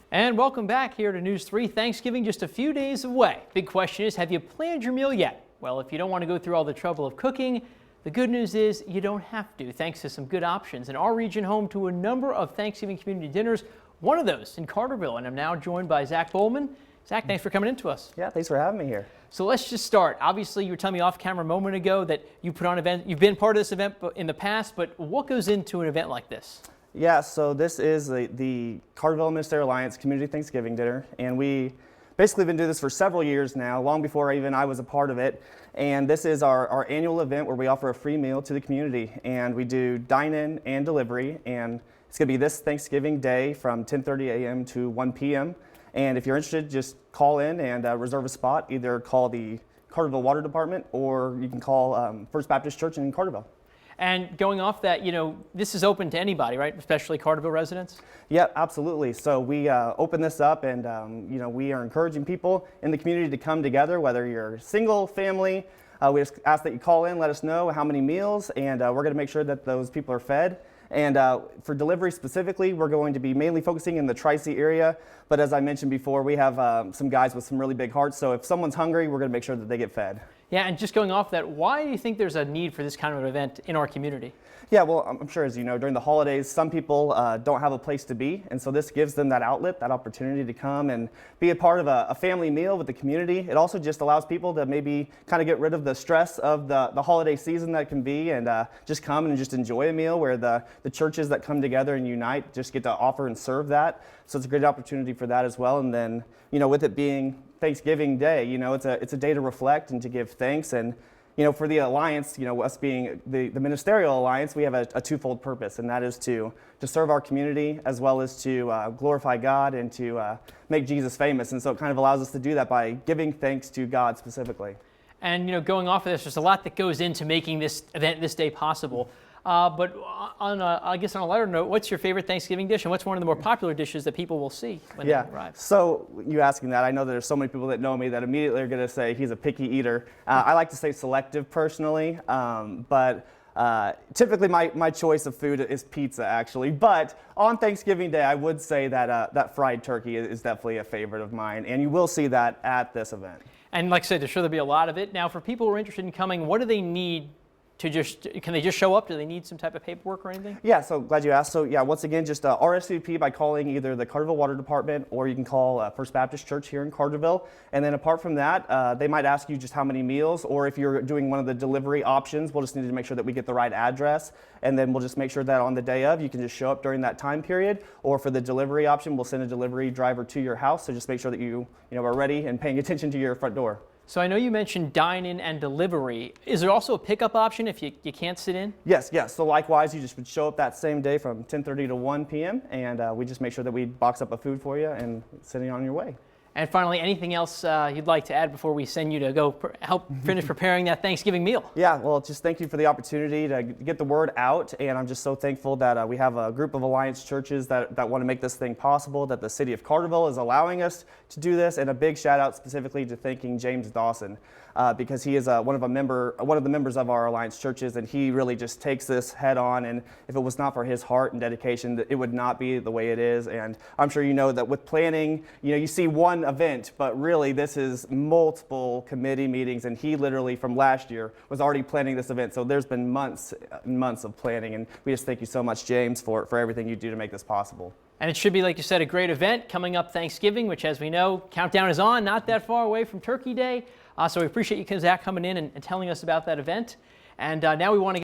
And welcome back here to News 3. Thanksgiving just a few days away. Big question is, have you planned your meal yet? Well, if you don't want to go through all the trouble of cooking, the good news is you don't have to, thanks to some good options. In our region, home to a number of Thanksgiving community dinners, one of those in Carterville. And I'm now joined by Zach Bowman. Zach, thanks for coming in to us. Yeah, thanks for having me here. So let's just start. Obviously, you were telling me off camera a moment ago that you put on event. You've been part of this event in the past, but what goes into an event like this? Yeah, so this is the Carterville Ministerial Alliance Community Thanksgiving Dinner, and we basically been doing this for several years now, long before even I was a part of it. And this is our annual event where we offer a free meal to the community, and we do dine-in and delivery, and it's going to be this Thanksgiving Day from 10:30 a.m. to 1 p.m. And if you're interested, just call in and reserve a spot. Either call the Carterville Water Department or you can call First Baptist Church in Carterville. And going off that, this is open to anybody, right? Especially Carterville residents? Yeah, absolutely. So we open this up and, we are encouraging people in the community to come together, whether you're single, family. We just ask that you call in, let us know how many meals, and we're going to make sure that those people are fed. And for delivery specifically, we're going to be mainly focusing in the Tri-C area. But as I mentioned before, we have some guys with some really big hearts. So if someone's hungry, we're going to make sure that they get fed. Yeah, and just going off that, why do you think there's a need for this kind of an event in our community? Yeah, well, I'm sure, as you know, during the holidays, some people don't have a place to be, and so this gives them that outlet, that opportunity to come and be a part of a family meal with the community. It also just allows people to maybe kind of get rid of the stress of the holiday season that can be, and just come and just enjoy a meal where the churches that come together and unite just get to offer and serve that. So it's a great opportunity for that as well. And then, with it being Thanksgiving Day, it's a day to reflect and to give thanks. And for the Alliance, us being the Ministerial Alliance, we have a twofold purpose, and that is to serve our community as well as to glorify God and to make Jesus famous. And so it kind of allows us to do that by giving thanks to God specifically. And going off of this, there's a lot that goes into making this event, this day possible. But I guess on a lighter note, what's your favorite Thanksgiving dish, and what's one of the more popular dishes that people will see when they arrive? So you asking that, I know there's so many people that know me that immediately are going to say he's a picky eater. I like to say selective personally, but typically my choice of food is pizza, actually. But on Thanksgiving Day, I would say that that fried turkey is definitely a favorite of mine, and you will see that at this event. And like I said, there's sure there'll be a lot of it. Now, for people who are interested in coming, what do they need? Can they just show up? Do they need some type of paperwork or anything? Yeah, so glad you asked. So yeah, once again, just RSVP by calling either the Carterville Water Department or you can call First Baptist Church here in Carterville. And then apart from that, they might ask you just how many meals, or if you're doing one of the delivery options, we'll just need to make sure that we get the right address. And then we'll just make sure that on the day of, you can just show up during that time period. Or for the delivery option, we'll send a delivery driver to your house. So just make sure that you are ready and paying attention to your front door. So I know you mentioned dine-in and delivery. Is there also a pickup option if you can't sit in? Yes. So likewise, you just would show up that same day from 10:30 to 1 p.m. and we just make sure that we box up a food for you and send you on your way. And finally, anything else you'd like to add before we send you to go help finish preparing that Thanksgiving meal? Yeah, well, just thank you for the opportunity to get the word out, and I'm just so thankful that we have a group of Alliance churches that want to make this thing possible, that the city of Carterville is allowing us to do this, and a big shout out specifically to thanking James Dawson, because he is one of the members of our Alliance churches, and he really just takes this head on, and if it was not for his heart and dedication, it would not be the way it is. And I'm sure you know that with planning, you see one event, but really this is multiple committee meetings, and he literally from last year was already planning this event. So there's been months and months of planning, and we just thank you so much, James, for everything you do to make this possible. And it should be, like you said, a great event coming up Thanksgiving, which, as we know, countdown is on, not that far away from Turkey Day. So we appreciate you, Zach, coming in and telling us about that event. And now we want to